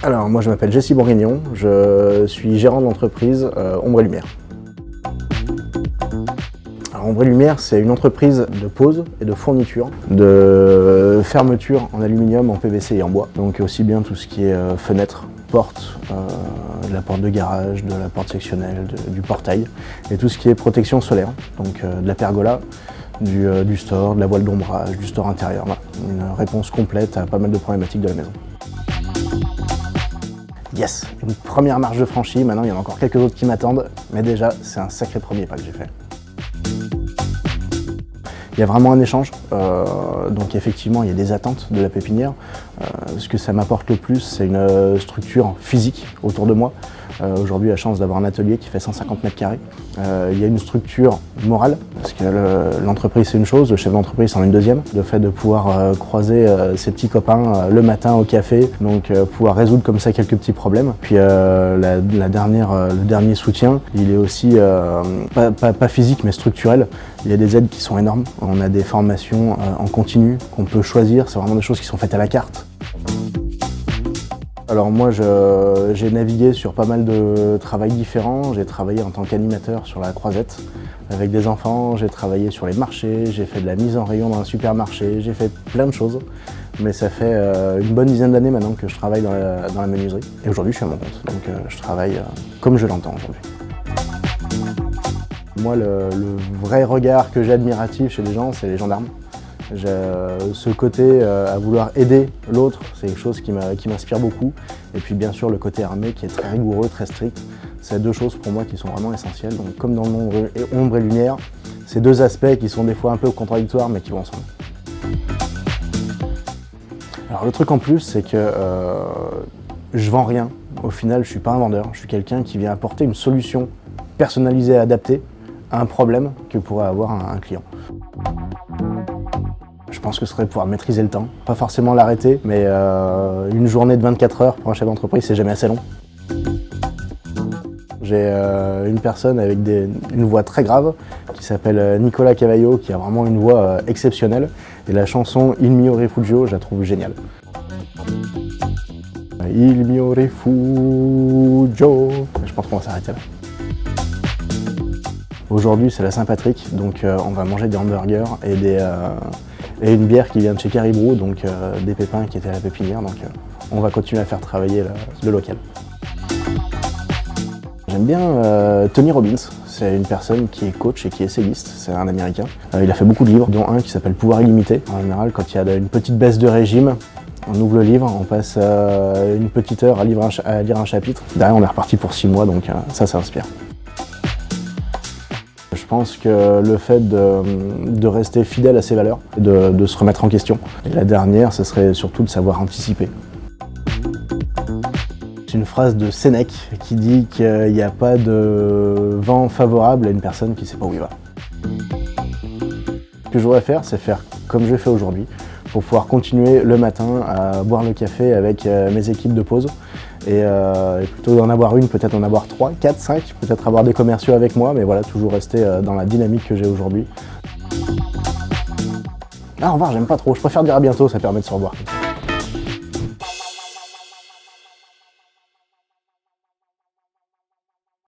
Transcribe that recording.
Alors moi je m'appelle Jessie Bourguignon, je suis gérant de l'entreprise Ombre et Lumière. Alors, Ombre et Lumière, c'est une entreprise de pose et de fourniture, de fermeture en aluminium, en PVC et en bois. Donc aussi bien tout ce qui est fenêtres, portes, de la porte de garage, de la porte sectionnelle, du portail, et tout ce qui est protection solaire, donc de la pergola, du store, de la voile d'ombrage, du store intérieur. Voilà. Une réponse complète à pas mal de problématiques de la maison. Yes, une première marche de franchie, maintenant il y en a encore quelques autres qui m'attendent, mais déjà c'est un sacré premier pas que j'ai fait. Il y a vraiment un échange, donc effectivement il y a des attentes de la pépinière. Ce que ça m'apporte le plus, c'est une structure physique autour de moi. Aujourd'hui, j'ai la chance d'avoir un atelier qui fait 150 mètres carrés. Il y a une structure morale, parce que l'entreprise c'est une chose, le chef d'entreprise c'en est une deuxième. Le fait de pouvoir croiser ses petits copains le matin au café, donc pouvoir résoudre comme ça quelques petits problèmes. Puis le dernier soutien, il est aussi pas physique mais structurel. Il y a des aides qui sont énormes. On a des formations en continu qu'on peut choisir, c'est vraiment des choses qui sont faites à la carte. Alors moi j'ai navigué sur pas mal de travails différents, j'ai travaillé en tant qu'animateur sur la croisette avec des enfants, j'ai travaillé sur les marchés, j'ai fait de la mise en rayon dans un supermarché, j'ai fait plein de choses, mais ça fait une bonne dizaine d'années maintenant que je travaille dans la menuiserie. Et aujourd'hui je suis à mon compte, donc je travaille comme je l'entends aujourd'hui. Moi le vrai regard que j'ai admiratif chez les gens, c'est les gendarmes. Ce côté à vouloir aider l'autre, c'est quelque chose qui m'inspire beaucoup. Et puis bien sûr le côté armé qui est très rigoureux, très strict. C'est deux choses pour moi qui sont vraiment essentielles. Donc comme dans le monde ombre et lumière, c'est deux aspects qui sont des fois un peu contradictoires mais qui vont ensemble. Alors le truc en plus, c'est que je vends rien. Au final, je suis pas un vendeur. Je suis quelqu'un qui vient apporter une solution personnalisée et adaptée à un problème que pourrait avoir un client. Je pense que ce serait pouvoir maîtriser le temps, pas forcément l'arrêter, mais une journée de 24 heures pour un chef d'entreprise, c'est jamais assez long. J'ai une personne avec une voix très grave qui s'appelle Nicolas Cavallo, qui a vraiment une voix exceptionnelle. Et la chanson Il mio rifugio, je la trouve géniale. Il mio rifugio. Je pense qu'on va s'arrêter là. Aujourd'hui, c'est la Saint-Patrick, donc on va manger des hamburgers et une bière qui vient de chez Caribou, donc des pépins qui étaient à la pépinière, donc on va continuer à faire travailler le local. J'aime bien Tony Robbins, c'est une personne qui est coach et qui est essayiste, c'est un Américain. Il a fait beaucoup de livres, dont un qui s'appelle Pouvoir illimité. En général, quand il y a une petite baisse de régime, on ouvre le livre, on passe une petite heure à lire un chapitre. Derrière, on est reparti pour 6 mois, donc ça inspire. Je pense que le fait de rester fidèle à ses valeurs, de se remettre en question. Et la dernière, ce serait surtout de savoir anticiper. C'est une phrase de Sénèque qui dit qu'il n'y a pas de vent favorable à une personne qui ne sait pas où il va. Ce que je voudrais faire, c'est faire comme je fais aujourd'hui, pour pouvoir continuer le matin à boire le café avec mes équipes de pause. Et plutôt d'en avoir une, peut-être en avoir 3, 4, 5, peut-être avoir des commerciaux avec moi, mais voilà, toujours rester dans la dynamique que j'ai aujourd'hui. Ah, au revoir, j'aime pas trop, je préfère dire à bientôt, ça permet de se revoir.